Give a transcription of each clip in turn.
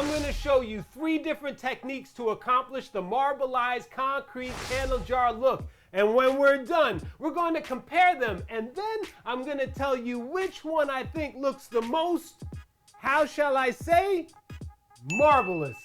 I'm going to show you 3 different techniques to accomplish the marbleized concrete candle jar look. And when we're done, we're going to compare them, and then I'm going to tell you which one I think looks the most, how shall I say, marvelous.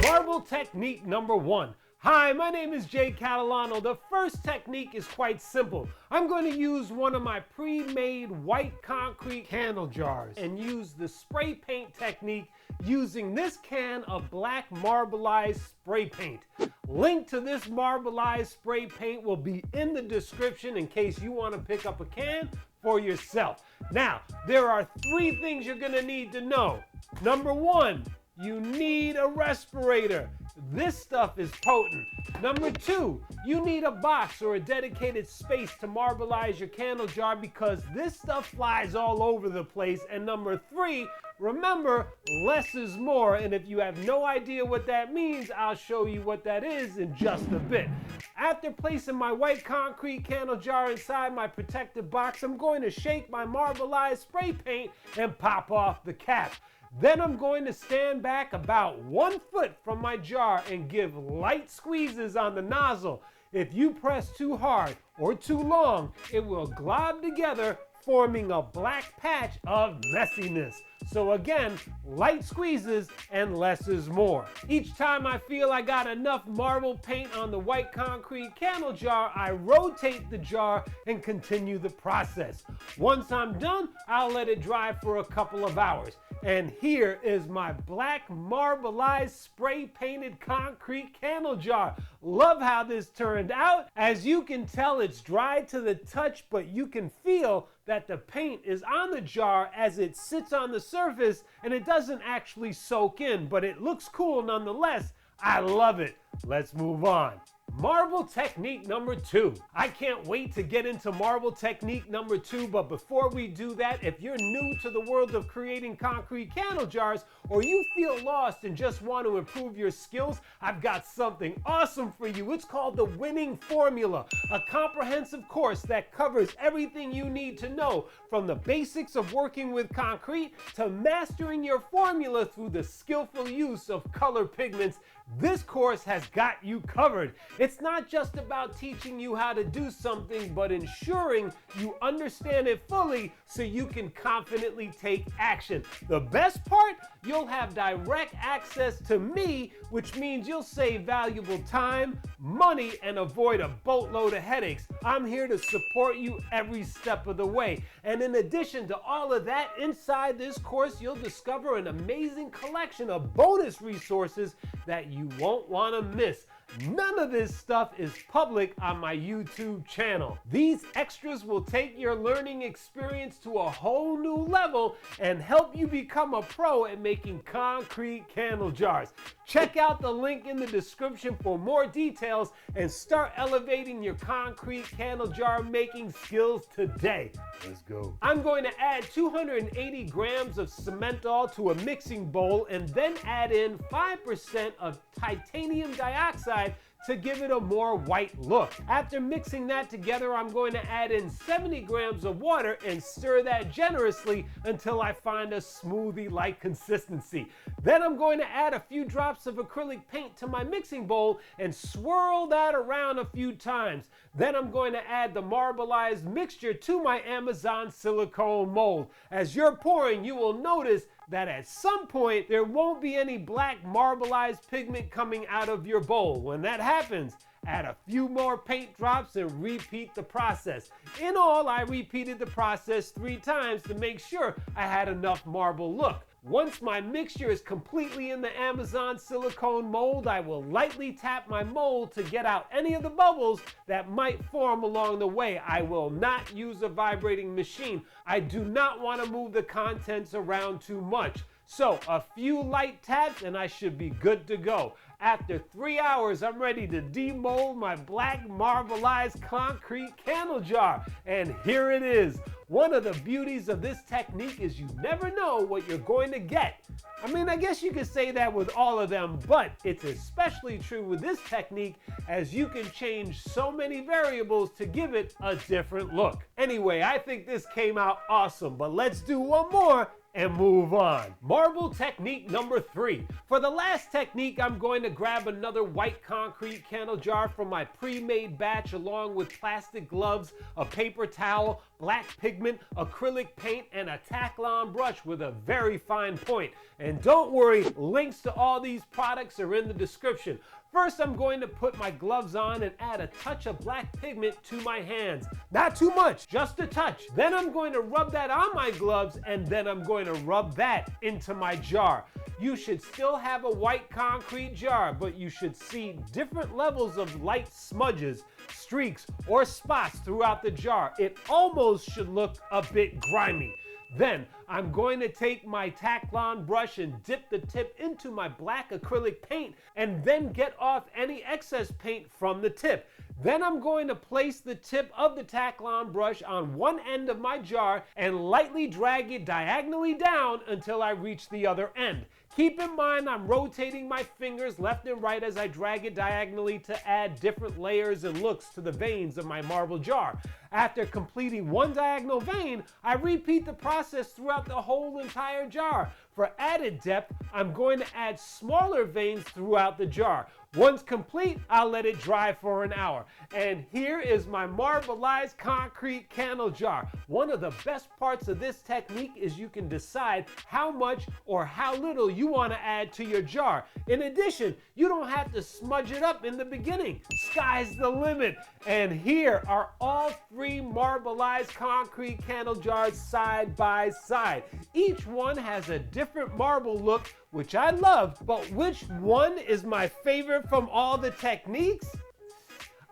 Marble technique number 1. Hi, my name is Jay Catalano. The first technique is quite simple. I'm going to use one of my pre-made white concrete candle jars and use the spray paint technique using this can of black marbleized spray paint. Link to this marbleized spray paint will be in the description in case you want to pick up a can for yourself. Now, there are 3 things you're going to need to know. Number 1, you need a respirator. This stuff is potent. Number 2, you need a box or a dedicated space to marbleize your candle jar because this stuff flies all over the place. And number 3, remember, less is more. And if you have no idea what that means, I'll show you what that is in just a bit. After placing my white concrete candle jar inside my protective box, I'm going to shake my marbleized spray paint and pop off the cap. Then I'm going to stand back about 1 foot from my jar and give light squeezes on the nozzle. If you press too hard or too long, it will glob together, forming a black patch of messiness. So again, light squeezes and less is more. Each time I feel I got enough marble paint on the white concrete candle jar, I rotate the jar and continue the process. Once I'm done, I'll let it dry for a couple of hours. And here is my black marbleized spray painted concrete candle jar. Love how this turned out. As you can tell, it's dry to the touch, but you can feel that the paint is on the jar as it sits on the surface and it doesn't actually soak in, but it looks cool nonetheless. I love it. Let's move on. Marble technique number 2. I can't wait to get into marble technique number 2, but before we do that, if you're new to the world of creating concrete candle jars, or you feel lost and just want to improve your skills, I've got something awesome for you. It's called the Winning Formula, a comprehensive course that covers everything you need to know, from the basics of working with concrete to mastering your formula through the skillful use of color pigments. This course has got you covered. It's not just about teaching you how to do something, but ensuring you understand it fully so you can confidently take action. The best part, you'll have direct access to me, which means you'll save valuable time, money, and avoid a boatload of headaches. I'm here to support you every step of the way. And in addition to all of that, inside this course, you'll discover an amazing collection of bonus resources that you won't want to miss. None of this stuff is public on my YouTube channel. These extras will take your learning experience to a whole new level and help you become a pro at making concrete candle jars. Check out the link in the description for more details and start elevating your concrete candle jar making skills today. Let's go. I'm going to add 280 grams of Cementol to a mixing bowl and then add in 5% of titanium dioxide to give it a more white look. After mixing that together, I'm going to add in 70 grams of water and stir that generously until I find a smoothie-like consistency. Then I'm going to add a few drops of acrylic paint to my mixing bowl and swirl that around a few times. Then I'm going to add the marbleized mixture to my Amazon silicone mold. As you're pouring, you will notice that at some point there won't be any black marbleized pigment coming out of your bowl. When that happens, add a few more paint drops and repeat the process. In all, I repeated the process 3 times to make sure I had enough marble look. Once my mixture is completely in the Amazon silicone mold, I will lightly tap my mold to get out any of the bubbles that might form along the way. I will not use a vibrating machine. I do not want to move the contents around too much. So a few light taps and I should be good to go. After 3 hours, I'm ready to demold my black marbleized concrete candle jar. And here it is. One of the beauties of this technique is you never know what you're going to get. I mean, I guess you could say that with all of them, but it's especially true with this technique as you can change so many variables to give it a different look. Anyway, I think this came out awesome, but let's do one more and move on. Marble technique number 3. For the last technique, I'm going to grab another white concrete candle jar from my pre-made batch along with plastic gloves, a paper towel, black pigment, acrylic paint, and a Taklon brush with a very fine point. And don't worry, links to all these products are in the description. First, I'm going to put my gloves on and add a touch of black pigment to my hands. Not too much, just a touch. Then I'm going to rub that on my gloves, and then I'm going to rub that into my jar. You should still have a white concrete jar, but you should see different levels of light smudges, streaks, or spots throughout the jar. It almost should look a bit grimy. Then I'm going to take my Taklon brush and dip the tip into my black acrylic paint and then get off any excess paint from the tip. Then I'm going to place the tip of the Taklon brush on one end of my jar and lightly drag it diagonally down until I reach the other end. Keep in mind I'm rotating my fingers left and right as I drag it diagonally to add different layers and looks to the veins of my marble jar. After completing one diagonal vein, I repeat the process throughout the whole entire jar. For added depth, I'm going to add smaller veins throughout the jar. Once complete, I'll let it dry for an hour. And here is my marbleized concrete candle jar. One of the best parts of this technique is you can decide how much or how little you want to add to your jar. In addition, you don't have to smudge it up in the beginning. Sky's the limit. And here are all 3 marbleized concrete candle jars side by side. Each one has a different marble look, which I love, but which one is my favorite from all the techniques?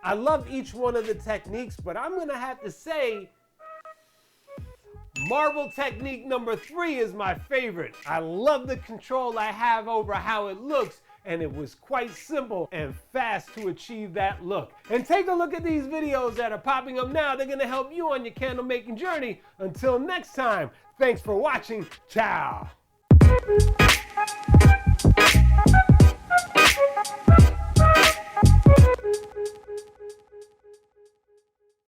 I love each one of the techniques, but I'm gonna have to say marble technique number 3 is my favorite. I love the control I have over how it looks, and it was quite simple and fast to achieve that look. And take a look at these videos that are popping up now. They're gonna help you on your candle making journey. Until next time, thanks for watching. Ciao.